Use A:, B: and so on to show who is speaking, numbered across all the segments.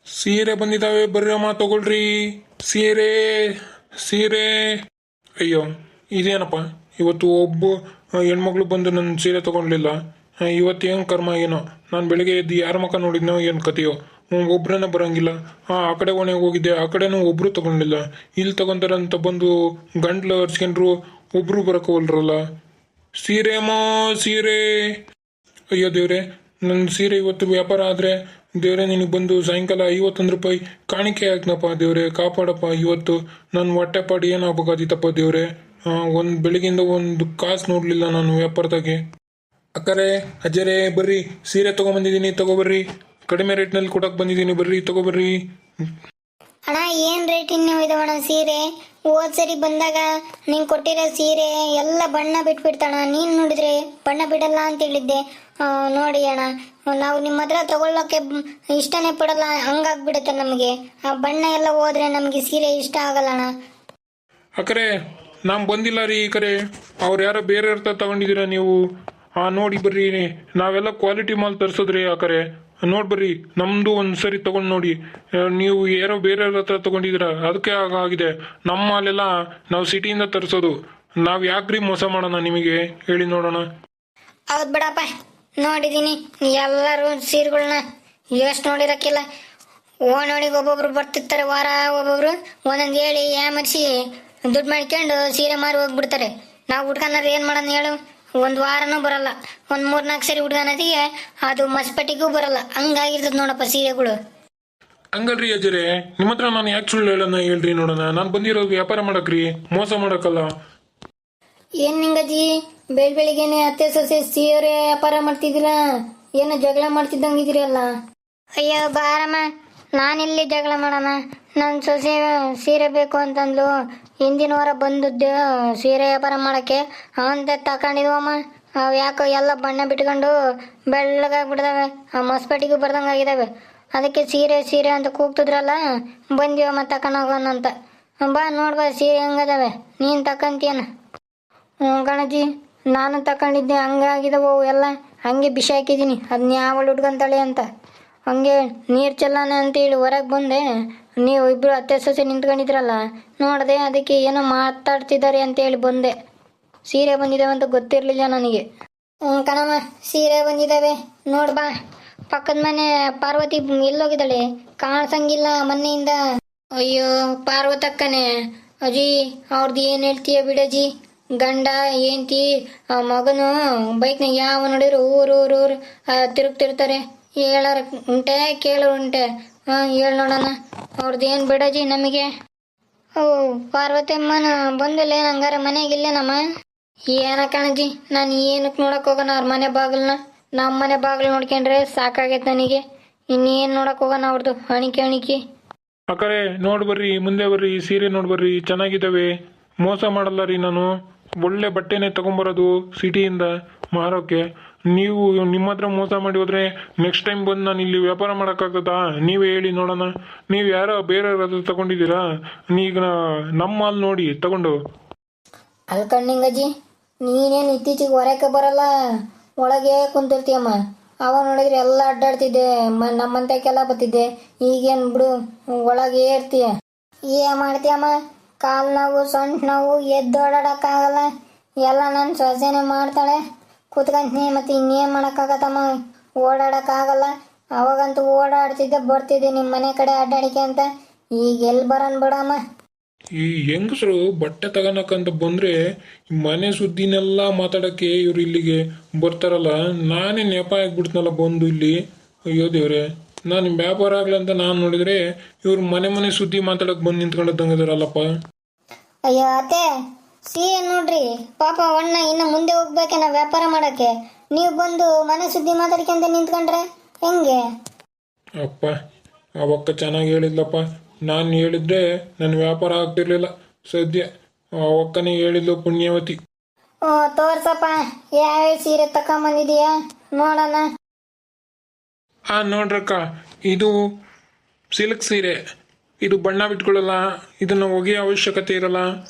A: ಸೀರೆ ಬಂದಿದ್ದಾವೆ ಬರ್ರಮ್ಮ ತಗೊಳ್ರಿ. ಸೀರೆ ಸೀರೆ. ಅಯ್ಯೋ ಇದೇನಪ್ಪ, ಇವತ್ತು ಒಬ್ಬ ಹೆಣ್ಮಕ್ಳು ಬಂದು ನನ್ನ ಸೀರೆ ತಗೊಳ್ಲಿಲ್ಲ. ಇವತ್ತು ಏನು ಕರ್ಮ ಏನೋ. ನಾನು ಬೆಳಿಗ್ಗೆ ಎದ್ದು ಯಾರ ಮುಖ ನೋಡಿದ್ನೋ ಏನು ಕತೆಯೋ. ಒಬ್ರನ್ನ ಬರಂಗಿಲ್ಲ. ಆ ಕಡೆ ಒಣಗೆ ಹೋಗಿದ್ದೆ, ಆ ಕಡೆನೂ ಒಬ್ರು ತಗೊಂಡಿಲ್ಲ. ಇಲ್ಲಿ ತಗೊಂತಾರಂತ ಬಂದು ಗಂಟ್ಲು ಹರ್ಸ್ಕೊಂಡ್ರು, ಒಬ್ರು ಬರಕೋಲ್ರಲ್ಲ. ಸೀರೆ ಅಮ್ಮ ಸೀರೆ. ಅಯ್ಯೋ ದೇವ್ರೆ, ನನ್ನ ಸೀರೆ ಇವತ್ತು ವ್ಯಾಪಾರ ಆದರೆ ದೇವ್ರೆ ನಿನಗೆ ಬಂದು ಸಾಯಂಕಾಲ 51 ರೂಪಾಯಿ ಕಾಣಿಕೆ ಹಾಕ್ನಪ್ಪ ದೇವ್ರೆ, ಕಾಪಾಡಪ್ಪ. ಇವತ್ತು ನನ್ನ ಹೊಟ್ಟೆಪಾಡು ಏನಾಗಬೇಕಾದಿತ್ತಪ್ಪ ದೇವ್ರೆ. ಒಂದು ಬೆಳಗಿಂದ ಒಂದು ಕಾಸು ನೋಡಲಿಲ್ಲ ನಾನು ವ್ಯಾಪಾರದಾಗೆ. ಅಕ್ಕರೆ ಅಜ್ಜರೇ ಬರ್ರಿ, ಸೀರೆ ತೊಗೊಂಬಂದಿದ್ದೀನಿ, ತಗೋಬರ್ರಿ. ಕಡಿಮೆ ರೇಟ್ನಲ್ಲಿ ಕೊಡಕ್ಕೆ ಬಂದಿದ್ದೀನಿ, ಬರ್ರಿ ತಗೋಬರ್ರಿ.
B: ಅಣ್ಣ ಏನ್ ರೇಟ್ ಇನ್ನು ಇದಾವಣ್ಣ ಸೀರೆ? ಹೋದ್ ಸರಿ ಬಂದಾಗ ನೀನ್ ಕೊಟ್ಟಿರೋ ಸೀರೆ ಎಲ್ಲ ಬಣ್ಣ ಬಿಟ್ಬಿಡ್ತಾಣ. ನೀನ್ ನೋಡಿದ್ರೆ ಬಣ್ಣ ಬಿಡಲ್ಲ ಅಂತ ಹೇಳಿದ್ದೆ. ನೋಡಿ ಅಣ್ಣ, ನಾವು ನಿಮ್ಮ ಹತ್ರ ತಗೊಳ್ಳೋಕೆ ಇಷ್ಟನೇ ಪಡಲ್ಲ, ಹಂಗಾಗ್ಬಿಡುತ್ತೆ ನಮಗೆ. ಆ ಬಣ್ಣ ಎಲ್ಲ ಹೋದ್ರೆ ನಮಗೆ ಸೀರೆ ಇಷ್ಟ ಆಗಲ್ಲ ಅಣ್ಣ.
A: ಅಕ್ಕರೆ ನಾನು ಬಂದಿಲ್ಲ ರೀ. ಈ ಕರೆ ಅವ್ರು ಯಾರೋ ಬೇರೆ ಹತ್ರ ತಗೊಂಡಿದ್ದೀರಾ ನೀವು. ನೋಡಿ ಬರ್ರಿ, ನಾವೆಲ್ಲ ಕ್ವಾಲಿಟಿ ಮಾಲ್ ತರಿಸೋದ್ರಿ. ಆ ಕರೆ ನೋಡಿ ಬರ್ರಿ, ನಮ್ಮದು ಒಂದು ಸರಿ ತೊಗೊಂಡು ನೋಡಿ. ನೀವು ಯಾರೋ ಬೇರೆಯವ್ರ ಹತ್ರ ತೊಗೊಂಡಿದ್ದೀರಾ, ಅದಕ್ಕೆ ಆಗಿದೆ. ನಮ್ಮ ಮಾಲೆಲ್ಲ ನಾವು ಸಿಟಿಯಿಂದ ತರಿಸೋದು. ನಾವು ಯಾಕ್ರಿ ಮೋಸ ಮಾಡೋಣ ನಿಮಗೆ, ಹೇಳಿ ನೋಡೋಣ.
B: ಹೌದು ಬಿಡಪ್ಪ, ನೋಡಿದ್ದೀನಿ ಎಲ್ಲರೂ ಸೀರೆಗಳನ್ನ ಎಷ್ಟು ನೋಡಿರಕ್ಕಿಲ್ಲ. ಓಣೋಣಿಗೆ ಒಬ್ಬೊಬ್ರು ಬರ್ತಿರ್ತಾರೆ, ವಾರ ಒಬ್ಬೊಬ್ರು ಒಂದೊಂದು ಹೇಳಿ ಯಾಮರ್ಸಿ ದುಡ್ಡು ಮಾಡ್ಕೊಂಡು ಸೀರೆ ಮಾರಿ ಹೋಗ್ಬಿಡ್ತಾರೆ. ನಾವು ಹುಡ್ಕನಾರ ಏನು ಮಾಡೋಣ ಹೇಳು? ಒಂದು ವಾರನೂ ಬರಲ್ಲ, ಒಂದು 3-4 ಸರಿ ಹುಡ್ಗನದಿಗೆ ಅದು ಮಸ್ಪಟ್ಟಿಗೂ ಬರಲ್ಲ. ಹಂಗಾಗಿರ್ತದೆ ನೋಡಪ್ಪ ಸೀರೆಗಳು.
A: ಹಂಗಲ್ರಿ ಅಜ್ಜರೇ, ನಿಮ್ಮ ಹತ್ರ ನಾನು ಯಾಕೆ ಸುಳ್ಳು ಹೇಳೋಣ ಹೇಳ್ರಿ ನೋಡೋಣ. ನಾನು ಬಂದಿರೋದು ವ್ಯಾಪಾರ ಮಾಡಕ್ರಿ, ಮೋಸ ಮಾಡಕ್ಕಲ್ಲ.
B: ಏನ್ ನಿಂಗಜ್ಜಿ ಬೆಳಿಗ್ಗೆನೆ ಅತ್ತೆ ಸೊಸೆ ಸೀರೆ ವ್ಯಾಪಾರ ಮಾಡ್ತಿದ್ದೀರಾ? ಏನೋ ಜಗಳ ಮಾಡ್ತಿದ್ದಂಗಿದ್ದೀರಲ್ಲ. ಅಯ್ಯೋ ಬಾರಮ್ಮ, ನಾನಿಲ್ಲಿ ಜಗಳ ಮಾಡೋಣ. ನನ್ನ ಸೊಸೆ ಸೀರೆ ಬೇಕು ಅಂತಂದ್ಲು. ಹಿಂದಿನ ವಾರ ಬಂದದ್ದು ಸೀರೆ ವ್ಯಾಪಾರ ಮಾಡಕ್ಕೆ ಅಂತ ತಕೊಂಡಿದ್ವಮ್ಮ. ಅವು ಯಾಕೋ ಎಲ್ಲ ಬಣ್ಣ ಬಿಟ್ಕೊಂಡು ಬೆಳ್ಳಗಾಗ್ಬಿಡ್ದಾವೆ, ಆ ಮಸ್ಪಟ್ಟಿಗೂ ಬರ್ದಂಗಾಗಿದ್ದಾವೆ. ಅದಕ್ಕೆ ಸೀರೆ ಸೀರೆ ಅಂತ ಕೂಗ್ತಿದ್ರಲ್ಲ, ಬಂದಿವಮ್ಮ ತಕೊಂಡೋಗೋಣ ಅಂತ. ಬಾ ನೋಡ್ಬಾ ಸೀರೆ ಹೆಂಗದಾವೆ, ನೀನು ತಕೊಂತೀಯನ? ಹ್ಞೂ ಗಣಜಿ, ನಾನು ತಗೊಂಡಿದ್ದೆ, ಹಂಗಾಗಿದವು ಎಲ್ಲ. ಹಂಗೆ ಬಿಸಿ ಹಾಕಿದ್ದೀನಿ, ಅದನ್ನ ಯಾವಳು ಹುಡ್ಕೊಂತಾಳೆ ಅಂತ. ಹಂಗೆ ನೀರು ಚೆಲ್ಲಾನೆ ಅಂತೇಳಿ ಹೊರಗೆ ಬಂದೆ. ನೀವು ಇಬ್ಬರು ಅತ್ತೆ ಸೊಸೆ ನಿಂತ್ಕೊಂಡಿದ್ರಲ್ಲ, ನೋಡಿದೆ. ಅದಕ್ಕೆ ಏನೋ ಮಾತಾಡ್ತಿದ್ದಾರೆ ಅಂತೇಳಿ ಬಂದೆ. ಸೀರೆ ಬಂದಿದ್ದಾವೆ ಅಂತ ಗೊತ್ತಿರಲಿಲ್ಲ ನನಗೆ. ಕಣಮ್ಮ, ಸೀರೆ ಬಂದಿದ್ದಾವೆ ನೋಡ್ಬಾ. ಪಕ್ಕದ ಮನೆ ಪಾರ್ವತಿ ಎಲ್ಲೋಗಿದ್ದಾಳೆ, ಕಾಣಿಸಂಗಿಲ್ಲ ಮೊನ್ನೆಯಿಂದ. ಅಯ್ಯೋ ಪಾರ್ವತಕ್ಕನೆ, ಅಜ್ಜಿ ಅವ್ರದ್ದು ಏನು ಹೇಳ್ತೀಯ ಬಿಡಜ್ಜಿ. ಗಂಡ ಏಂತಿ ಮಗನು ಬೈಕ್ನಾಗ ಯಾವ ನೋಡಿದ್ರು ಊರು ತಿರುಗ್ತಿರ್ತಾರೆ. ಹೇಳೋರ್ ಉಂಟೆ ಕೇಳೋರು ಉಂಟೆ. ಹೇಳಿ ನೋಡೋಣ, ಅವ್ರದ್ದು ಏನು ಬಿಡಜ್ಜಿ ನಮಗೆ. ಓ ಪಾರ್ವತಮ್ಮನ ಬಂದಿಲ್ಲ ಹಂಗಾರೆ ಮನೆಗಿಲ್ಲೇನಮ್ಮ? ಏನ ಕಣಜ್ಜಿ, ನಾನು ಏನಕ್ಕೆ ನೋಡಕ್ ಹೋಗೋಣ ಅವ್ರ ಮನೆ ಬಾಗಿಲನ್ನ? ನಮ್ಮ ಮನೆ ಬಾಗಿಲು ನೋಡ್ಕೊಂಡ್ರೆ ಸಾಕಾಗೈತೆ ನನಗೆ. ಇನ್ನೇನು ನೋಡಕ್ ಹೋಗೋಣ ಅವ್ರದ್ದು ಅಣಿಕೆ.
A: ಅಕ್ಕರೆ ನೋಡಿ ಬರ್ರಿ, ಮುಂದೆ ಬರ್ರಿ, ಸೀರೆ ನೋಡಿ ಬರ್ರಿ, ಚೆನ್ನಾಗಿದ್ದಾವೆ. ಮೋಸ ಮಾಡಲ್ಲ ರೀ ನಾನು. ಒಳ್ಳೆ ಬಟ್ಟೆನೇ ತಗೊಂಬರೋದು ಸಿಟಿಯಿಂದ ಮಾರೋಕೆ. ನೀವು ನಿಮ್ಮ ಹತ್ರ ಮೋಸ ಮಾಡಿ ಹೋದ್ರೆ ನೆಕ್ಸ್ಟ್ ಟೈಮ್ ಬಂದು ನಾನು ಇಲ್ಲಿ ವ್ಯಾಪಾರ ಮಾಡೋಕ್ಕಾಗ್ತದಾ? ನೀವೇ ಹೇಳಿ ನೋಡೋಣ. ನೀವು ಯಾರೋ ಬೇರೆಯವ್ರ ಹತ್ರ ತಗೊಂಡಿದ್ದೀರಾ, ನೀಗ ನಮ್ಮ ಮಾಲ್ ನೋಡಿ ತಗೊಂಡು.
B: ಅಲ್ಕಣ್ಣಿಂಗಜ್ಜಿ, ನೀನೇನು ಇತ್ತೀಚೆಗೆ ಹೊರಕ್ಕೆ ಬರಲ್ಲ, ಒಳಗೆ ಕುಂತಿರ್ತೀಯಮ್ಮ. ಅವ ನೋಡಿದ್ರೆ ಎಲ್ಲ ಅಡ್ಡಾಡ್ತಿದ್ದೆ, ನಮ್ಮಂತಕ್ಕೆಲ್ಲ ಬರ್ತಿದ್ದೆ. ಈಗೇನು ಬಿಡು, ಒಳಗೆ ಇರ್ತೀಯ. ಏನ್ ಮಾಡ್ತೀಯಮ್ಮ? ಕಾಲು ನೋವು, ಸೊಂಟ ನೋವು, ಎದ್ದೋಡಾಡಕ್ಕಾಗಲ್ಲ. ಎಲ್ಲ ನನ್ನ ಸೊಸೆನೆ ಮಾಡ್ತಾಳೆ, ಕೂತ್ಕೊಂತೀನಿ. ಮತ್ತು ಇನ್ನೇನು ಮಾಡೋಕ್ಕಾಗತ್ತಮ್ಮ, ಓಡಾಡೋಕ್ಕಾಗಲ್ಲ. ಅವಾಗಂತೂ ಓಡಾಡ್ತಿದ್ದೆ, ಬರ್ತಿದ್ದೆ ನಿಮ್ಮ ಮನೆ ಕಡೆ ಅಡ್ಡಾಡಿಕೆ ಅಂತ. ಈಗ ಎಲ್ಲಿ ಬರೋಣ ಬಿಡಮ್ಮ.
A: ಈ ಹೆಂಗಸರು ಬಟ್ಟೆ ತಗೋಣಕ್ಕಂತ ಬಂದ್ರೆ ಮನೆ ಸುದ್ದಿನೆಲ್ಲ ಮಾತಾಡಕ್ಕೆ ಇವ್ರು ಇಲ್ಲಿಗೆ ಬರ್ತಾರಲ್ಲ. ನಾನೇ ನೆಪ ಆಗ್ಬಿಡ್ತನಲ್ಲ ಬಂದು ಇಲ್ಲಿ. ಅಯ್ಯೋ ದೇವ್ರೆ, ನಾನು ವ್ಯಾಪಾರ ಆಗ್ಲಂತ ನಾನು ನೋಡಿದ್ರೆ ಇವ್ರು ಮನೆ ಸುದ್ದಿ ಮಾತಾಡಕ್ ಬಂದು ನಿಂತ್ಕೊಂಡಂಗಿದಾರಲ್ಲಪ್ಪ.
B: ಅಯ್ಯೋ ಅತ್ತೆ, ಸೀರೆ ನೋಡ್ರಿ, ಪಾಪ ಅಣ್ಣ ಇನ್ನು ಮುಂದೆ ಹೋಗ್ಬೇಕೇನ ವ್ಯಾಪಾರ ಮಾಡಕ್ಕೆ. ನೀವು ಬಂದು ಮನೆ ಸುದ್ದಿ ಮಾತಾಡ್ಕೊಂತ ನಿಂತ್ಕೊಂಡ್ರೆ ಹೆಂಗೆ?
A: ಅಪ್ಪ, ಅವಕ್ಕ ಚೆನ್ನಾಗಿ ಹೇಳಿದ್ಲಪ್ಪ. ನಾನು ಹೇಳಿದ್ರೆ ನನ್ನ ವ್ಯಾಪಾರ ಆಗ್ತಿರ್ಲಿಲ್ಲ. ಸದ್ಯ ಅವಕ್ಕನೇ ಹೇಳಿದ್ಲು, ಪುಣ್ಯವತಿ.
B: ತೋರ್ಸಪ್ಪ, ಯಾವ ಸೀರೆ ತಕೊಂಬಂದಿದೀಯಾ ನೋಡೋಣ.
A: ನೋಡ್ರಕ್ಕ, ಇದು ಸಿಲ್ಕ್ ಸೀರೆ. ಇದು ಬಣ್ಣ ಬಿಟ್ಕೊಳ್ಳಲ್ಲ, ಇದನ್ನು ಒಗೆಯೋ ಅವಶ್ಯಕತೆ ಇರಲ್ಲ.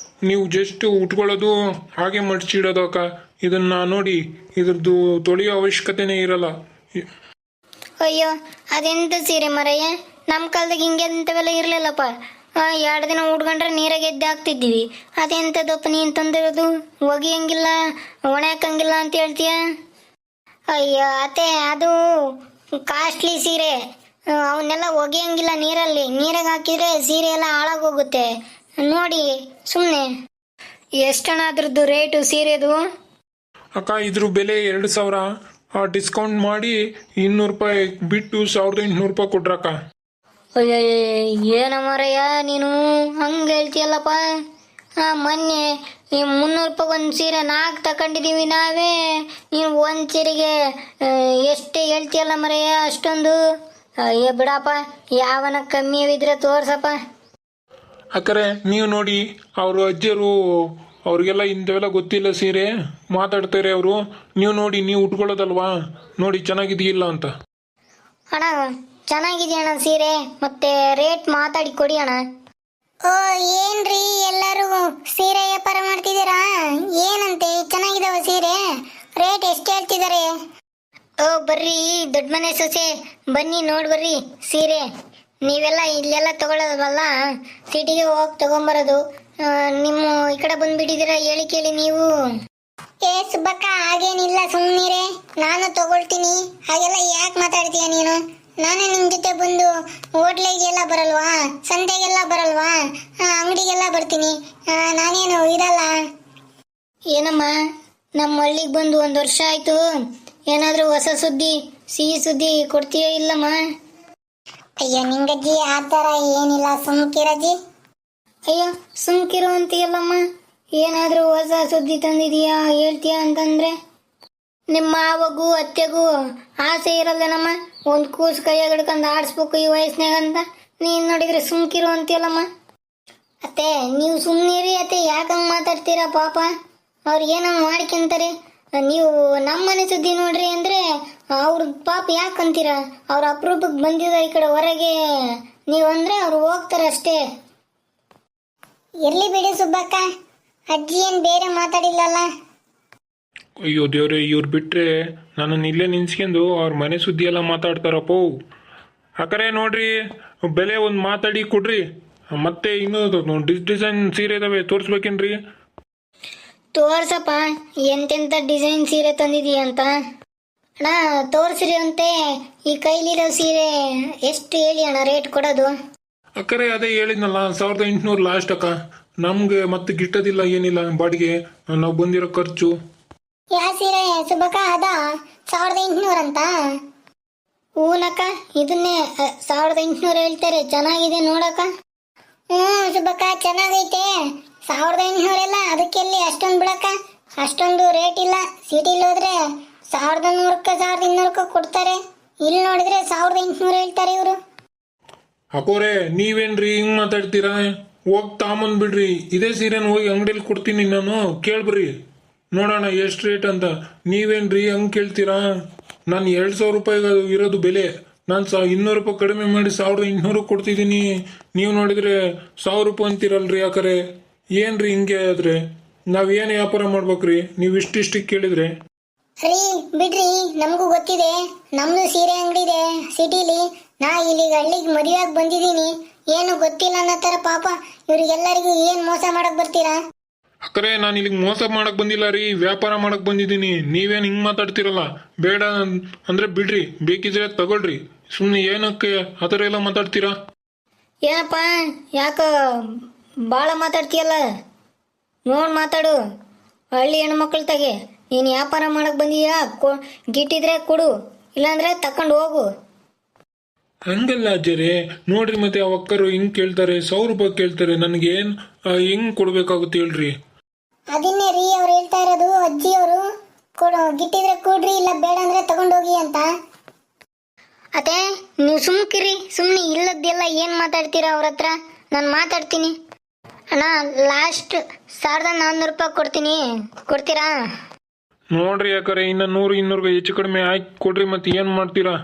A: ನೀವು ಜಸ್ಟ್ ಉಟ್ಕೊಳ್ಳೋದು, ಹಾಗೆ ಮಡಚಿಡೋದು ಅಕ್ಕ. ಇದನ್ನ ನೋಡಿ, ಇದ್ರದ್ದು ತೊಳೆಯೋ ಅವಶ್ಯಕತೆನೇ ಇರಲ್ಲ.
B: ಅಯ್ಯೋ ಅದೆಂತ ಸೀರೆ ಮರಯ್ಯ, ನಮ್ಮ ಕಾಲದಾಗ ಹಿಂಗೆ ಇಂಥವೆಲ್ಲ ಇರಲಿಲ್ಲಪ್ಪ. 2 ದಿನ ಉಡ್ಕೊಂಡ್ರೆ ನೀರಾಗೆ ಎದ್ದು ಹಾಕ್ತಿದ್ದೀವಿ. ಅದೆಂಥದಪ್ಪ ನೀನು ತಂದಿರೋದು? ಒಗಿಯಂಗಿಲ್ಲ, ಒಣಾಕಂಗಿಲ್ಲ ಅಂತ ಹೇಳ್ತೀಯ? ಅಯ್ಯೋ ಅತ್ತೆ, ಅದು ಕಾಸ್ಟ್ಲಿ ಸೀರೆ. ಅವನ್ನೆಲ್ಲ ಒಗೆಯಂಗಿಲ್ಲ ನೀರಲ್ಲಿ. ನೀರಾಗ ಹಾಕಿದ್ರೆ ಸೀರೆ ಎಲ್ಲ ಹಾಳಾಗೋಗುತ್ತೆ ನೋಡಿ ಸುಮ್ಮನೆ. ಎಷ್ಟಣ ಅದ್ರದ್ದು ರೇಟು ಸೀರೆದು?
A: ಅಕ್ಕ ಇದ್ರ ಬೆಲೆ 2,000, ಡಿಸ್ಕೌಂಟ್ ಮಾಡಿ 200 ರೂಪಾಯಿ ಬಿಟ್ಟು 1,800 ರೂಪಾಯಿ ಕೊಡ್ರಕ್ಕ.
B: ಅಯ್ಯ ಏನಮ್ಮರಯ್ಯ ನೀನು ಹಂಗೆ ಹೇಳ್ತೀಯಲ್ಲಪ್ಪ. ಮೊನ್ನೆ 300 ರೂಪಾಯಿ ಒಂದು ಸೀರೆ 4 ತಗೊಂಡಿದ್ದೀವಿ ನಾವೇ. ನೀನು ಒಂದು ಸೀರೆಗೆ ಎಷ್ಟು ಹೇಳ್ತೀಯಲ್ಲ ಮರಯ್ಯ ಅಷ್ಟೊಂದು? ಅಯ್ಯ ಬಿಡಪ್ಪ, ಯಾವನ ಕಮ್ಮಿ ಇದ್ರೆ ತೋರ್ಸಪ್ಪ.
A: ಅಕ್ಕರೆ ನೀವು ನೋಡಿ, ಅವರು ಅಜ್ಜಿಯರು ಅವ್ರಿಗೆಲ್ಲ ಇಂಥವೆಲ್ಲ ಗೊತ್ತಿಲ್ಲ ಸೀರೆ ಮಾತಾಡ್ತಾರೆ ಅವರು. ನೀವು ನೋಡಿ, ನೀವು ಉಟ್ಕೊಳ್ಳೋದಲ್ವಾ, ನೋಡಿ ಚೆನ್ನಾಗಿದೆಯಿಲ್ಲ ಅಂತ.
B: ಅಣ್ಣ ಚೆನ್ನಾಗಿದೆಯಣ್ಣ ಸೀರೆ, ಮತ್ತೆ ರೇಟ್ ಮಾತಾಡಿ ಕೊಡಿ ಅಣ್ಣ. ಓ ಏನ್ರಿ ಎಲ್ಲರೂ ಸೀರೆ ವ್ಯಾಪಾರ ಮಾಡ್ತಿದ್ದೀರಾ? ಏನಂತೆ ಚೆನ್ನಾಗಿದಾವ ಸೀರೆ? ರೇಟ್ ಎಷ್ಟು ಹೇಳ್ತಿದ್ದಾರೆ? ಓ ಬರ್ರಿ ದೊಡ್ಡ ಮನೆ ಸೊಸೆ, ಬನ್ನಿ ನೋಡಿ ಬರ್ರಿ ಸೀರೆ. ನೀವೆಲ್ಲ ಇಲ್ಲೆಲ್ಲ ತಗೊಳ್ಳೋದಲ್ಲ, ಸಿಟಿಗೆ ಹೋಗಿ ತಗೊಂಬರೋದು. ನಿಮ್ಮ ಈ ಕಡೆ ಬಂದ್ಬಿಟ್ಟಿದ್ದೀರಾ, ಹೇಳಿ ಕೇಳಿ ನೀವು. ಏ ಸುಬ್ಬಕ್ಕ, ಹಾಗೇನಿಲ್ಲ ಸುಮ್ಮನಿರೆ, ನಾನು ತಗೊಳ್ತೀನಿ. ಹಾಗೆಲ್ಲ ಯಾಕೆ ಮಾತಾಡ್ತೀಯ ನೀನು? ನಾನೇ ನಿಮ್ ಜೊತೆ ಬಂದು ಹೋಟ್ಲಿಗೆಲ್ಲ ಬರಲ್ವಾ, ಸಂತೆಗೆಲ್ಲ ಬರಲ್ವಾ, ಅಂಗಡಿಗೆಲ್ಲ ಬರ್ತೀನಿ. ನಾನೇನು ಇರಲ್ಲ. ಏನಮ್ಮ, ನಮ್ಮ ಹಳ್ಳಿಗೆ ಬಂದು 1 ವರ್ಷ ಆಯ್ತು. ಏನಾದರೂ ಹೊಸ ಸುದ್ದಿ, ಸಿಹಿ ಸುದ್ದಿ ಕೊಡ್ತೀಯೋ ಇಲ್ಲಮ್ಮ? ಅಯ್ಯೋ ನಿಂಗಜ್ಜಿ, ಆ ಥರ ಏನಿಲ್ಲ, ಸುಮ್ಕಿರಜ್ಜಿ. ಅಯ್ಯೋ ಸುಮ್ಕಿರು ಅಂತೀಯಲ್ಲಮ್ಮ. ಏನಾದರೂ ಹೊಸ ಸುದ್ದಿ ತಂದಿದೀಯಾ ಹೇಳ್ತೀಯಾ ಅಂತಂದ್ರೆ ನಿಮ್ಮ ಮಾವಗೂ ಅತ್ತೆಗೂ ಆಸೆ ಇರಲ್ಲೇನಮ್ಮ? ಒಂದು ಕೂಸು ಕೈಯಾಗ ಹಿಡ್ಕೊಂಡು ಆಡಿಸ್ಬೇಕು ಈ ವಯಸ್ಸಿನಾಗ ಅಂತ. ನೀನು ನೋಡಿದ್ರೆ ಸುಮ್ಕಿರು ಅಂತೀಯಲ್ಲಮ್ಮ. ಅತ್ತೆ ನೀವು ಸುಮ್ಮನಿರಿ ಅತ್ತೆ, ಯಾಕಂಗೆ ಮಾತಾಡ್ತೀರಾ? ಪಾಪ ಅವ್ರು ಏನಂಗೆ ಮಾಡ್ಕೊಂತಾರೆ. ನೀವು ನಮ್ಮನೆ ಸುದ್ದಿ ನೋಡ್ರಿ ಅಂದರೆ ಅವ್ರ ಪಾಪ ಯಾಕಂತೀರ? ಅವ್ರ ಅಪರೂಪಕ್ಕೆ ಬಂದಿದ ಈ ಕಡೆ ಹೊರಗೆ ನೀವು ಅಂದರೆ ಅವ್ರು ಹೋಗ್ತಾರೆ ಅಷ್ಟೇ. ಎಲ್ಲಿ ಬಿಡಿ ಸುಬ್ಬಕ್ಕ, ಅಜ್ಜಿ ಏನು ಬೇರೆ ಮಾತಾಡಿಲ್ಲಲ್ಲ?
A: ಅಯ್ಯೋ ದೇವ್ರೆ, ಇವ್ರು ಬಿಟ್ರೆ ನನ್ನನ್ನು ಇಲ್ಲೇ ನಿನ್ಸ್ಕೊಂಡು ಅವ್ರ ಮನೆ ಸುದ್ದಿ ಎಲ್ಲ ಮಾತಾಡ್ತಾರಪ್ಪೋ. ಅಕ್ಕರೆ ನೋಡ್ರಿ, ಬೆಲೆ ಒಂದು ಮಾತಾಡಿ ಕೊಡ್ರಿ. ಮತ್ತೆ ಇನ್ನೂ ಡಿಸೈನ್ ಸೀರೆ ಇದಾವೆ, ತೋರಿಸ್ಬೇಕೇನ್ರಿ?
B: ತೋರ್ಸಪ್ಪ, ಎಂತೆಂಥ ಡಿಸೈನ್ ಸೀರೆ ತಂದಿದೀಯ ಅಂತ. ಅಣ್ಣ ತೋರಿಸ್ರಿ ಅಂತೆ. ಈ ಕೈಲಿರೋ ಸೀರೆ ಎಷ್ಟು ಹೇಳಿ ಅಣ್ಣ ರೇಟ್ ಕೊಡೋದು?
A: ಅಕ್ಕರೆ ಅದೇ ಹೇಳಿದ್ನಲ್ಲ, 1,800 ಲಾಸ್ಟ್ ಅಕ್ಕ. ನಮ್ಗೆ ಮತ್ತೆ ಗಿಟ್ಟೋದಿಲ್ಲ ಏನಿಲ್ಲ, ಬಾಡಿಗೆ ನಾವು ಬಂದಿರೋ ಖರ್ಚು.
B: ಯಾವ ಸೀರೆ ಸುಬ್ಬಕ್ಕ? ಅದ 1,800 ಅಂತ? ಹೂನಕ್ಕ, ಇದನ್ನೇ 1,800 ಹೇಳ್ತಾರೆ. ಚೆನ್ನಾಗಿದೆ ನೋಡಕ್ಕ. ಸುಬ್ಬಕ್ಕ ಚೆನ್ನಾಗೈತೆ. 1,800 ಎಲ್ಲ ಅದಕ್ಕೆಲ್ಲಿ ಅಷ್ಟೊಂದು ಬಿಡಕ್ಕ, ಅಷ್ಟೊಂದು ರೇಟ್ ಇಲ್ಲ. ಸಿಟಿಲಿ ಹೋದ್ರೆ 1,100ಕ್ಕೆ 1,200ಕ್ಕೆ ಕೊಡ್ತಾರೆ. ಇಲ್ಲಿ ನೋಡಿದ್ರೆ 1,800 ಹೇಳ್ತಾರೆ ಇವರು.
A: ಅಕೋರೆ ನೀವೇನ್ರಿ ಹಿಂಗ್ ಮಾತಾಡ್ತೀರಾ? ಹೋಗಿ ತಾಂಬಂದ್ಬಿಡ್ರಿ. ಇದೇ ಸೀರೆನ ಹೋಗಿ ಅಂಗಡಿಯಲ್ಲಿ ಕೊಡ್ತೀನಿ ನಾನು, ಕೇಳ್ಬ್ರಿ ನೋಡೋಣ ಎಷ್ಟು ರೇಟ್ ಅಂತ. ನೀವೇನ್ರಿ ಹಂಗೆ ಕೇಳ್ತೀರಾ? ನಾನು 2,000 ರೂಪಾಯಿಗೆ ಇರೋದು ಬೆಲೆ. ನಾನು 200 ರೂಪಾಯಿ ಕಡಿಮೆ ಮಾಡಿ 1,800 ಕೊಡ್ತಿದ್ದೀನಿ. ನೀವು ನೋಡಿದ್ರೆ 1,000 ರೂಪಾಯಿ ಅಂತೀರಲ್ರಿ. ಯಾಕರೆ ಏನ್ರಿ ಹಿಂಗೆ ಆದ್ರೆ ನಾವೇನು ವ್ಯಾಪಾರ ಮಾಡ್ಬೇಕ್ರಿ ನೀವು ಇಷ್ಟಿಷ್ಟಕ್ಕೆ ಕೇಳಿದ್ರೆ?
B: ರೀ ಬಿಡ್ರಿ, ನಮಗೂ ಗೊತ್ತಿದೆ. ನಮ್ದು ಸೀರೆ ಅಂಗಡಿ ಇದೆ ಸಿಟಿಲಿ. ನಾ ಇಲ್ಲಿಗೆ ಹಳ್ಳಿಗೆ ಮದುವೆಯಾಗಿ ಬಂದಿದ್ದೀನಿ. ಏನು ಗೊತ್ತಿಲ್ಲ ಅನ್ನೋ ಥರ ಪಾಪ ಇವ್ರಿಗೆಲ್ಲರಿಗೂ ಏನು ಮೋಸ ಮಾಡಕ್ ಬರ್ತೀರಾ?
A: ಅಕ್ಕರೆ ನಾನು ಇಲ್ಲಿಗೆ ಮೋಸ ಮಾಡಕ್ ಬಂದಿಲ್ಲ ರೀ, ವ್ಯಾಪಾರ ಮಾಡಕ್ ಬಂದಿದ್ದೀನಿ. ನೀವೇನು ಹಿಂಗೆ ಮಾತಾಡ್ತಿರಲ್ಲ. ಬೇಡ ಅಂದ್ರೆ ಬಿಡ್ರಿ, ಬೇಕಿದ್ರೆ ತಗೊಳ್ರಿ. ಸುಮ್ಮನೆ ಏನಕ್ಕೆ ಆ ಥರ ಎಲ್ಲ ಮಾತಾಡ್ತೀರಾ?
B: ಏನಪ್ಪ ಯಾಕ ಭಾಳ ಮಾತಾಡ್ತೀಯಲ್ಲ? ನೋಡಿ ಮಾತಾಡು. ಹಳ್ಳಿ ಹೆಣ್ಮಕ್ಳು ತಗೆ ನೀನು ವ್ಯಾಪಾರ ಮಾಡಕ್ ಬಂದೀಯಾ? ಗಿಟ್ಟಿದ್ರೆ ಕೊಡು, ಇಲ್ಲಾಂದ್ರೆ ತಕೊಂಡು ಹೋಗು.
A: ಹಂಗಲ್ಲ ಅಜ್ಜರೇ, ನೋಡ್ರಿ ಮತ್ತೆ ಆ ಅಕ್ಕರು ಹಿಂಗ್ ಕೇಳ್ತಾರೆ, 1,000 ರೂಪಾಯಿ ಕೇಳ್ತಾರೆ. ನನಗೇನ್ ಹೆಂಗ್ ಕೊಡ್ಬೇಕಾಗುತ್ತೆ ಹೇಳ್ರಿ?
B: ಅದನ್ನೇ ರೀ ಅವ್ರು ಹೇಳ್ತಾ ಇರೋದು, ಅಜ್ಜಿಯವರು. ಗಿಟ್ಟಿದ್ರೆ ಕೊಡ್ರಿ, ಇಲ್ಲ ಬೇಡ ಅಂದ್ರೆ ತಗೊಂಡೋಗಿ ಅಂತ. ಅದೇ ನೀವು ಸುಮ್ಕಿರಿ, ಸುಮ್ಮನೆ ಇಲ್ಲದ್ದೆಲ್ಲ ಏನು ಮಾತಾಡ್ತೀರಾ ಅವ್ರ ಹತ್ರ? ನಾನು ಮಾತಾಡ್ತೀನಿ. ಅಣ್ಣ ಲಾಸ್ಟ್ 1,400 ರೂಪಾಯಿ ಕೊಡ್ತೀನಿ, ಕೊಡ್ತೀರಾ?
A: ನೋಡ್ರಿ ಯಾಕರೆ ಇನ್ನ 100-200 ಹೆಚ್ಚು ಕಡಿಮೆ ಆಯ್ತು ಕೊಡ್ರಿ. ಮತ್ತೆ ಏನ್ ಮಾಡ್ತೀರಾ?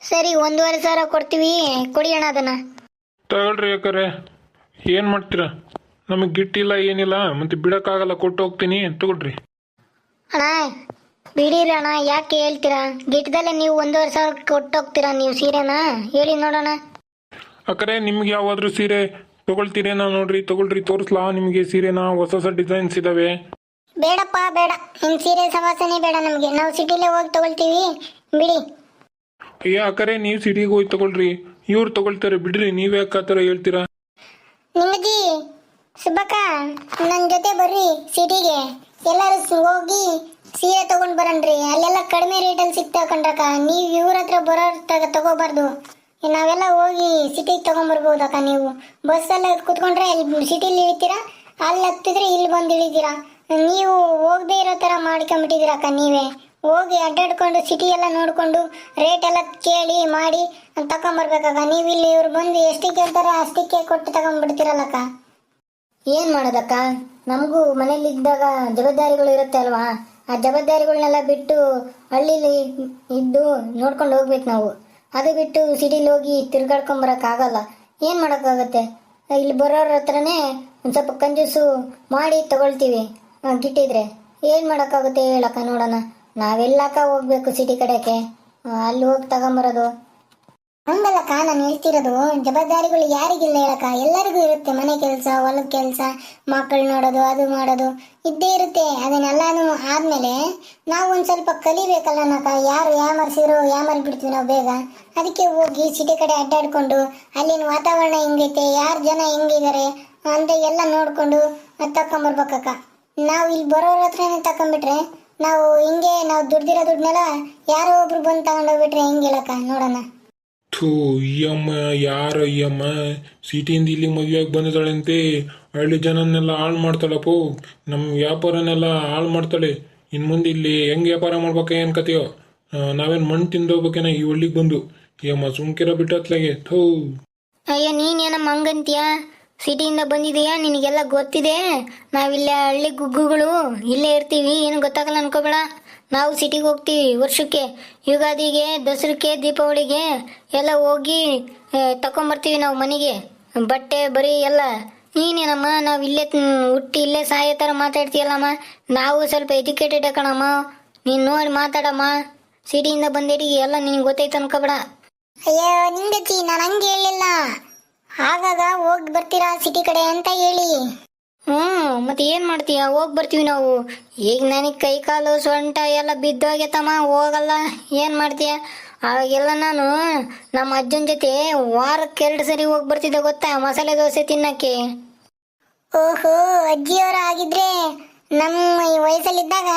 B: ಸರಿ 1,500 ಕೊಡ್ತೀವಿ, ಕೊಡಿ ಅಣ್ಣ ಅದನ್ನ.
A: ತಗೊಳ್ರಿ ಯಾಕರೆ ಏನ್ ಮಾಡ್ತೀರಾ? ನಮಗೆ ಗಿಟ್ಟಿಲ್ಲ ಏನಿಲ್ಲ, ಮತ್ತೆ ಬಿಡಕ್ಕಾಗಲ್ಲ, ಕೊಟ್ಟು ಹೋಗ್ತೀನಿ. ತಗೊಳ್ರಿ
B: ಅಣ್ಣ. ಬಿಡಿರಿ ಅಣ್ಣ, ಯಾಕೆ ಹೇಳ್ತೀರಾ? ಗಿಟ್ಟದಲ್ಲೇ ನೀವು 1,500 ಕೊಟ್ಟು ಹೋಗ್ತೀರಾ ನೀವು ಸೀರೆನ? ಹೇಳಿ ನೋಡೋಣ.
A: ಅಕ್ಕರೆ ನಿಮ್ಗೆ ಯಾವಾದ್ರೂ ಸೀರೆ ತಗೊಳ್ತೀರೇನೋ ನೋಡ್ರಿ, ತಗೊಳ್ರಿ, ತೋರಿಸ್ಲಾ ನಿಮಗೆ ಸೀರೆನ? ಹೊಸ ಹೊಸ ಡಿಸೈನ್ಸ್ ಇದಾವೆ.
C: ಬೇಡಪ್ಪ ಬೇಡ, ನಿನ್ ಸೀರೆ ಸವಾಸನೆ ಬೇಡ ನಮಗೆ. ನಾವು ಸಿಟಿಲೇ ಹೋಗಿ ತಗೊಳ್ತೀವಿ ಬಿಡಿ.
A: ಅಯ್ಯ ಅಕ್ಕರೆ, ನೀವು ಸಿಟಿಗೆ ಹೋಗಿ ತಗೊಳ್ರಿ, ಇವ್ರು ತಗೊಳ್ತಾರೆ ಬಿಡ್ರಿ, ನೀವ್ ಯಾಕೆ ಆ ಥರ ಹೇಳ್ತೀರಾ?
C: ನಿಮ್ಮಜ್ಜಿ ಸುಬ್ಬಕ್ಕ ನನ್ನ ಜೊತೆ ಬರ್ರಿ ಸಿಟಿಗೆ, ಎಲ್ಲರೂ ಹೋಗಿ ಸೀರೆ ತಗೊಂಡ್ ಬರಣ್ರಿ. ಅಲ್ಲೆಲ್ಲ ಕಡಿಮೆ ರೇಟಲ್ಲಿ ಸಿಗ್ತಾವ ಕಣ್ರಕ್ಕ. ನೀವು ಇವ್ರ ಹತ್ರ ಬರೋ ತಗೋಬಾರ್ದು. ನಾವೆಲ್ಲ ಹೋಗಿ ಸಿಟಿಗೆ ತಗೊಂಡ್ಬರ್ಬೋದಕ್ಕ. ನೀವು ಬಸ್ಸಲ್ಲಿ ಕುತ್ಕೊಂಡ್ರೆ ಇಲ್ಲಿ ಸಿಟಿಲಿ ಇಳಿತೀರಾ, ಅಲ್ಲಿ ಹತ್ತಿದ್ರೆ ಇಲ್ಲಿ ಬಂದು ಇಳಿತೀರಾ. ನೀವು ಹೋಗದೆ ಇರೋ ಥರ ಮಾಡ್ಕೊಂಬಿಟ್ಟಿದ್ದೀರಕ್ಕ. ನೀವೇ ಹೋಗಿ ಅಡ್ಡಾಡ್ಕೊಂಡು ಸಿಟಿ ಎಲ್ಲ ನೋಡಿಕೊಂಡು ರೇಟ್ ಎಲ್ಲ ಕೇಳಿ ಮಾಡಿ ತಗೊಂಬರ್ಬೇಕಕ್ಕ. ನೀವು ಇಲ್ಲಿ ಇವ್ರು ಬಂದು ಎಷ್ಟಕ್ಕೆ ಕೇಳ್ತಾರೆ ಅಷ್ಟಕ್ಕೆ ಕೊಟ್ಟು ತಗೊಂಡ್ಬಿಡ್ತೀರಲ್ಲಕ್ಕ.
B: ಏನು ಮಾಡೋದಕ್ಕ, ನಮಗೂ ಮನೇಲಿದ್ದಾಗ ಜವಾಬ್ದಾರಿಗಳು ಇರುತ್ತೆ ಅಲ್ವಾ? ಆ ಜವಾಬ್ದಾರಿಗಳನ್ನೆಲ್ಲ ಬಿಟ್ಟು ಹಳ್ಳಿಲಿ ಇದ್ದು ನೋಡ್ಕೊಂಡು ಹೋಗ್ಬೇಕು ನಾವು. ಅದು ಬಿಟ್ಟು ಸಿಟಿಲಿ ಹೋಗಿ ತಿರ್ಗಾಡ್ಕೊಂಬರಕ್ಕಾಗಲ್ಲ. ಏನು ಮಾಡೋಕ್ಕಾಗತ್ತೆ? ಇಲ್ಲಿ ಬರೋರ ಹತ್ರನೇ ಒಂದು ಸ್ವಲ್ಪ ಕಂಜೂಸು ಮಾಡಿ ತಗೊಳ್ತೀವಿ ಗಿಟ್ಟಿದ್ರೆ. ಏನು ಮಾಡೋಕ್ಕಾಗುತ್ತೆ ಹೇಳಕ್ಕ ನೋಡೋಣ. ನಾವೆಲ್ಲಕ್ಕ ಹೋಗ್ಬೇಕು ಸಿಟಿ ಕಡೆಗೆ, ಅಲ್ಲಿ ಹೋಗಿ ತಗೊಂಬರೋದು.
C: ಹಂಗಲ್ಲಕ್ಕ ನಾನು ಹೇಳ್ತಿರೋದು, ಜವಾಬ್ದಾರಿಗಳು ಯಾರಿಗಿಲ್ಲ ಹೇಳಕ್ಕ? ಎಲ್ಲರಿಗೂ ಇರುತ್ತೆ. ಮನೆ ಕೆಲಸ, ಹೊಲದ ಕೆಲಸ, ಮಕ್ಕಳು ನೋಡೋದು, ಅದು ಮಾಡೋದು ಇದ್ದೇ ಇರುತ್ತೆ. ಅದನ್ನೆಲ್ಲಾನು ಆದ್ಮೇಲೆ ನಾವು ಒಂದು ಸ್ವಲ್ಪ ಕಲಿಬೇಕಲ್ಲನಕ್ಕ. ಯಾರು ಯಾಮರ್ಸಿದ್ರು ಯಾಮರ್ ಬಿಡ್ತೀವಿ ನಾವು ಬೇಗ. ಅದಕ್ಕೆ ಹೋಗಿ ಸಿಟಿ ಕಡೆ ಅಡ್ಡಾಡ್ಕೊಂಡು ಅಲ್ಲಿನ ವಾತಾವರಣ ಹೆಂಗೈತೆ, ಯಾರು ಜನ ಹೆಂಗಿದ್ದಾರೆ ಅಂತ ಎಲ್ಲ ನೋಡ್ಕೊಂಡು ತಕೊಂಬರ್ಬೇಕಕ್ಕ. ನಾವು ಇಲ್ಲಿ ಬರೋರ ಹತ್ರನೇ ತಕೊಂಡ್ಬಿಟ್ರೆ ನಾವು ಹಿಂಗೆ ನಾವು ದುಡ್ದಿರೋ ದುಡ್ಡನ್ನೆಲ್ಲ ಯಾರೋ ಒಬ್ರು ಬಂದು ತಗೊಂಡೋಗ್ಬಿಟ್ರೆ ಹೆಂಗೆ ಹೇಳಕ್ಕ ನೋಡೋಣ.
A: ಥೂ, ಅಯ್ಯಮ್ಮ, ಯಾರ ಅಯ್ಯಮ್ಮ ಸಿಟಿಯಿಂದ ಇಲ್ಲಿ ಮದುವೆಯಾಗಿ ಬಂದಿದ್ದಾಳಂತೆ, ಹಳ್ಳಿ ಜನನ್ನೆಲ್ಲ ಹಾಳು ಮಾಡ್ತಾಳಪ್ಪೋ, ನಮ್ಮ ವ್ಯಾಪಾರನೆಲ್ಲ ಹಾಳು ಮಾಡ್ತಾಳೆ. ಇನ್ನು ಮುಂದೆ ಇಲ್ಲಿ ಹೆಂಗೆ ವ್ಯಾಪಾರ ಮಾಡ್ಬೇಕ ಏನು ಕತೆಯೋ? ನಾವೇನು ಮಣ್ಣು ತಿಂದೋಗ್ಬೇಕೇನ ಈ ಹಳ್ಳಿಗೆ ಬಂದು? ಅಯ್ಯಮ್ಮ ಸುಮ್ಕಿರ ಬಿಟ್ಟತ್ಲಾಗೆ. ಥೂ.
B: ಅಯ್ಯೋ ನೀನೇನಮ್ಮ ಹಂಗಂತೀಯ? ಸಿಟಿಯಿಂದ ಬಂದಿದೆಯಾ, ನಿನಗೆಲ್ಲ ಗೊತ್ತಿದೆ. ನಾವಿಲ್ಲೇ ಹಳ್ಳಿ ಗುಗ್ಗುಗಳು ಇಲ್ಲೇ ಇರ್ತೀವಿ, ಏನು ಗೊತ್ತಾಗಲ್ಲ ಅನ್ಕೋಬೇಡ. ನಾವು ಸಿಟಿಗೆ ಹೋಗ್ತೀವಿ ವರ್ಷಕ್ಕೆ, ಯುಗಾದಿಗೆ, ದಸರಕ್ಕೆ, ದೀಪಾವಳಿಗೆ ಎಲ್ಲ ಹೋಗಿ ತಗೊಂಬರ್ತೀವಿ ನಾವು ಮನೆಗೆ ಬಟ್ಟೆ ಬರೀ ಎಲ್ಲ. ನೀನೇನಮ್ಮ ನಾವು ಇಲ್ಲೇ ಹುಟ್ಟಿ ಇಲ್ಲೇ ಸಾಯೋ ಥರ ಮಾತಾಡ್ತೀಯಲ್ಲಮ್ಮ. ನಾವು ಸ್ವಲ್ಪ ಎಜುಕೇಟೆಡ್ ಕಣಮ್ಮ, ನೀನು ನೋಡಿ ಮಾತಾಡಮ್ಮ. ಸಿಟಿಯಿಂದ ಬಂದೇಟಿಗೆ ಎಲ್ಲ ನಿನಗೆ ಗೊತ್ತೈತೆ ಅನ್ಕೋಬೇಡ.
C: ಅಯ್ಯೋ ನಿಂಗಜ್ಜಿ, ನಾನು ಹಂಗೆ ಹೇಳಿಲ್ಲ. ಆಗಾಗ ಹೋಗಿ ಬರ್ತೀರಾ ಸಿಟಿ ಕಡೆ ಅಂತ ಹೇಳಿ.
B: ಮತ್ತೆ ಏನು ಮಾಡ್ತೀಯ? ಹೋಗಿ ಬರ್ತೀವಿ ನಾವು. ಈಗ ನನಗೆ ಕೈ ಕಾಲು ಸೊಂಟ ಎಲ್ಲ ಬಿದ್ದೋಗೈತಮ್ಮ, ಹೋಗಲ್ಲ. ಏನು ಮಾಡ್ತೀಯ? ಆವಾಗೆಲ್ಲ ನಾನು ನಮ್ಮ ಅಜ್ಜನ ಜೊತೆ ವಾರಕ್ಕೆ 2 ಸರಿ ಹೋಗಿ ಬರ್ತಿದ್ದೆ ಗೊತ್ತಾ, ಮಸಾಲೆ ದೋಸೆ ತಿನ್ನಕ್ಕೆ.
C: ಓಹೋ, ಅಜ್ಜಿಯವರು ಆಗಿದ್ರೆ ನಮ್ಮ ಈ ವಯಸ್ಸಲ್ಲಿದ್ದಾಗ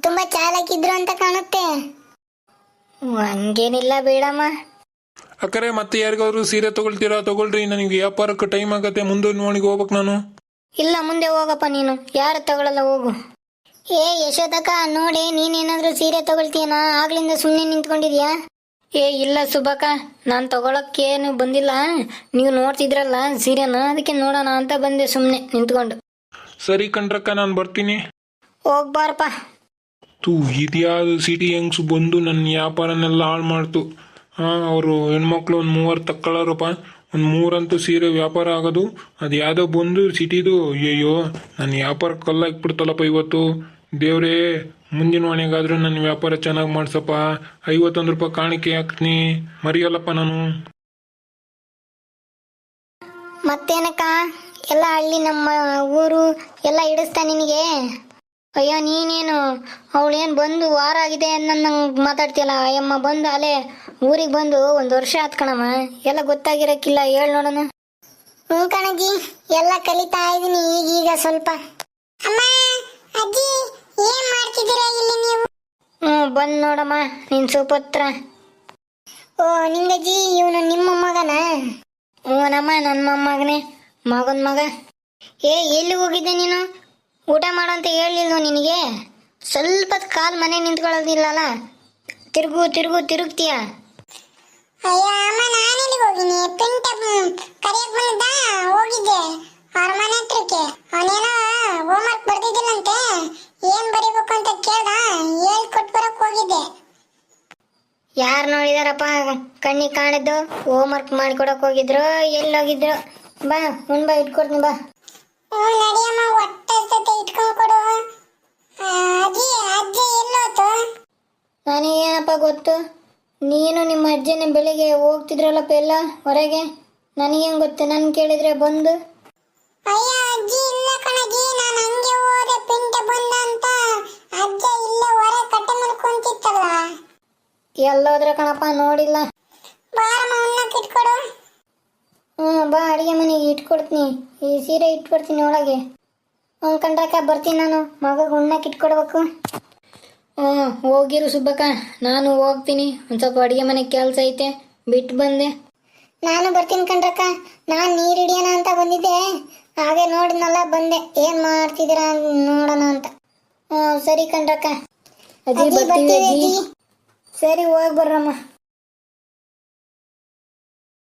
C: ತುಂಬಾ ಚಾಲಾಕಿದ್ರು ಅಂತ ಕಾಣುತ್ತೆ.
B: ಹಂಗೇನಿಲ್ಲ ಬೇಡಮ್ಮ.
A: ಅಕ್ಕರೆ, ಮತ್ತೆ ಯಾರಿಗಾದ್ರು ಸೀರೆ ತಗೊಳ್ತೀರಾ? ತಗೊಳ್ರಿ, ನನಗೆ ವ್ಯಾಪಾರಕ್ಕೆ ಟೈಮ್ ಆಗತ್ತೆ, ಮುಂದಿನ ಓಣಿಗೆ ಹೋಗ್ಬೇಕು ನಾನು.
B: ಇಲ್ಲ, ಮುಂದೆ ಹೋಗಪ್ಪ ನೀನು, ಯಾರು ತಗೊಳ್ಳಲ್ಲ, ಹೋಗು.
C: ಏ ಯಶೋದಕ್ಕ, ನೋಡಿ ನೀನೇನಾದ್ರೂ ಸೀರೆ ತಗೊಳ್ತೀಯನಾ? ಆಗ್ಲಿಂದ ಸುಮ್ಮನೆ ನಿಂತ್ಕೊಂಡಿದ್ಯಾ?
B: ಇಲ್ಲ ಸುಬಕ, ನಾನು ತಗೊಳಕ್ಕೇನು ಬಂದಿಲ್ಲ. ನೀವು ನೋಡ್ತಿದ್ರಲ್ಲ ಸೀರೆನ, ಅದಕ್ಕೆ ನೋಡೋಣ ಅಂತ ಬಂದೆ ಸುಮ್ಮನೆ ನಿಂತ್ಕೊಂಡು.
A: ಸರಿ ಕಣ್ರಕ್ಕ, ನಾನು ಬರ್ತೀನಿ.
B: ಹೋಗ್ಬಾರಪ್ಪ.
A: ತೂ, ಇದ್ಯಾವುದು ಸಿಟಿ ಹೆಂಗ್ಸು ಬಂದು ನನ್ನ ವ್ಯಾಪಾರನೆಲ್ಲ ಹಾಳು ಮಾಡ್ತು. ಅವರು ಹೆಣ್ಮಕ್ಳು ಒಂದು 3 ತಕ್ಕೊಳ್ಳಾರಪ್ಪ. ಒಂದು 3 ಸೀರೆ ವ್ಯಾಪಾರ ಆಗೋದು, ಅದು ಯಾವುದೋ ಬಂದು ಸಿಟಿದು. ಅಯ್ಯಯ್ಯೋ, ನನ್ನ ವ್ಯಾಪಾರ ಕಲ್ಲಾಕ್ಬಿಡ್ತಲ್ಲಪ್ಪ ಇವತ್ತು. ದೇವ್ರೇ, ಮುಂದಿನ ಮನೆಗಾದ್ರೂ ನನ್ನ ವ್ಯಾಪಾರ ಚೆನ್ನಾಗಿ ಮಾಡ್ಸಪ್ಪ. 51 ರೂಪಾಯಿ ಕಾಣಿಕೆ ಹಾಕ್ತೀನಿ, ಮರಿಯಲ್ಲಪ್ಪ ನಾನು.
C: ಮತ್ತೇನಕ್ಕ, ಎಲ್ಲ ಹಳ್ಳಿ ನಮ್ಮ ಊರು ಎಲ್ಲ ಹಿಡಿಸ್ತಾ ನಿನಗೆ?
B: ಅಯ್ಯೋ ನೀನೇನು, ಅವಳೇನು ಬಂದು ವಾರ ಆಗಿದೆ ಅನ್ನಂಗೆ ಮಾತಾಡ್ತೀಯಲ್ಲ. ಅಯ್ಯಮ್ಮ ಬಂದು ಅಲ್ಲೇ ಊರಿಗೆ ಬಂದು 1 ವರ್ಷ ಆತ್ ಕಣಮ್ಮ. ಎಲ್ಲ ಗೊತ್ತಾಗಿರಕ್ಕಿಲ್ಲ, ಹೇಳಿ ನೋಡೋಣ.
C: ಕಣಜ್ಜಿ, ಎಲ್ಲ ಕಲಿತಾ ಇದೀನಿ ಈಗೀಗ ಸ್ವಲ್ಪ. ಅಮ್ಮ, ಅಜ್ಜಿ, ಏನ್ ಮಾಡ್ತಿದ್ದೀರಾ ಇಲ್ಲಿ ನೀವು?
B: ಬಂದು ನೋಡಮ್ಮ ನಿನ್ ಸುಪುತ್ರ.
C: ಓ ನಿಂಗಜ್ಜಿ, ಇವನು ನಿಮ್ಮ ಮಗನ?
B: ನಮ್ಮ ನನ್ನ ಮೊಮ್ಮಗನೇ, ಮಗನ ಮಗ. ಎಲ್ಲಿ ಹೋಗಿದ್ದೆ ನೀನು? ಊಟ ಮಾಡು ಅಂತ ಹೇಳಿಲ್ವ ನಿನಗೆ? ಸ್ವಲ್ಪ ಕಾಲು ಮನೆ ನಿಂತ್ಕೊಳ್ಳೋದಿಲ್ಲಲ್ಲ, ತಿರುಗ್ತೀಯ.
C: ಅಯ್ಯ ಅಮ್ಮ, ನಾನೆಲ್ಲಿ ಹೋಗಿನಿ? ಪಿಂಟ ಕರಿಯಕ್ ಬಂದ ಹೋಗಿದ್ದೆ ಅವ್ರ ಮನೆ ಹತ್ರಕ್ಕೆ. ಅವನೇನೋ ಹೋಮ್ವರ್ಕ್ ಬರ್ತಿದ್ದಿಲ್ಲಂತೆ, ಏನ್ ಬರೀಬೇಕು ಅಂತ ಕೇಳ್ದ, ಹೇಳ್ಕೊಟ್ ಬರಕ್ ಹೋಗಿದ್ದೆ.
B: ಯಾರು ನೋಡಿದಾರಪ್ಪ ಕಣ್ಣಿಗೆ ಕಾಣಿದ್ದು? ಹೋಮ್ವರ್ಕ್ ಮಾಡಿಕೊಡಕ್ ಹೋಗಿದ್ರು, ಎಲ್ಲಿ ಹೋಗಿದ್ರು? ಬಾ ಬಾ, ಇಟ್ಕೊಡ್ತೀನಿ ಬಾ.
C: ನಡಿಯಮ್ಮ, ಹೊಟ್ಟೆ ಇಟ್ಕೊಂಡ್ ಕೊಡು. ಅಜ್ಜಿ ಎಲ್ಲೋತು?
B: ನನಗೇನಪ್ಪ ಗೊತ್ತು. ನೀನು ನಿಮ್ಮ ಅಜ್ಜನ ಬೆಳಿಗ್ಗೆ ಹೋಗ್ತಿದ್ರಲ್ಲಪ್ಪ ಎಲ್ಲ ಹೊರಗೆ, ನನಗೇನು ಗೊತ್ತು, ನನ್ ಕೇಳಿದ್ರೆ ಬಂದು.
C: ಅಯ್ಯ ಅಜ್ಜಿ ಇಲ್ಲ ಕಣಜ್ಜಿ, ನಾನು ಹಂಗೆ ಹೋದೆ ಪಿಂಟ ಬಂದ ಅಂತ. ಅಜ್ಜ ಇಲ್ಲೇ ಹೊರ ಕಟ್ಟೆ ಮೇಲೆ ಕುಂತಿತ್ತಲ್ಲ.
B: ಎಲ್ಲೋದ್ರ ಕಣಪ್ಪ, ನೋಡಿಲ್ಲ.
C: ಬಾರಮ್ಮ ಉಣ್ಣಕ್ಕೆ ಇಟ್ಕೊಡು.
B: ಬಾ, ಅಡಿಗೆ ಮನೆಗೆ ಇಟ್ಕೊಡ್ತೀನಿ. ಈ ಸೀರೆ ಇಟ್ಕೊಡ್ತೀನಿ ಒಳಗೆ. ಕಂಡ್ರಕ್ಕ, ಬರ್ತೀನಿ ನಾನು. ಮಗಗೆ ಉಣ್ಣಕ್ಕೆ ಇಟ್ಕೊಡ್ಬೇಕು. ಹೋಗಿರು ಸುಬ್ಬಕ್ಕ, ನಾನು ಹೋಗ್ತೀನಿ. ಒಂದು ಸ್ವಲ್ಪ ಅಡಿಗೆ ಮನೆಗೆ ಕೆಲಸ ಐತೆ, ಬಿಟ್ಟು ಬಂದೆ.
C: ನಾನು ಬರ್ತೀನಿ ಕಣ್ರಕ್ಕ. ನಾನು ನೀರು ಹಿಡಿಯೋಣ ಅಂತ ಬಂದಿದ್ದೆ, ಹಾಗೆ ನೋಡಿದ್ನಲ್ಲ ಬಂದೆ. ಏನ್ ಮಾಡ್ತಿದ್ದೀರಾ ನೋಡೋಣ ಅಂತ.
B: ಸರಿ ಕಣ್ರಕ್ಕ. ಅಜ್ಜಿ
C: ಅಜ್ಜಿ
B: ಬರ್ತೀವಿ
C: ಬರ್ತೀವಿ
B: ಅಜ್ಜಿ.
C: ಅಜ್ಜಿ.
B: ಸರಿ, ಹೋಗಿ ಬರ್ರಮ್ಮ.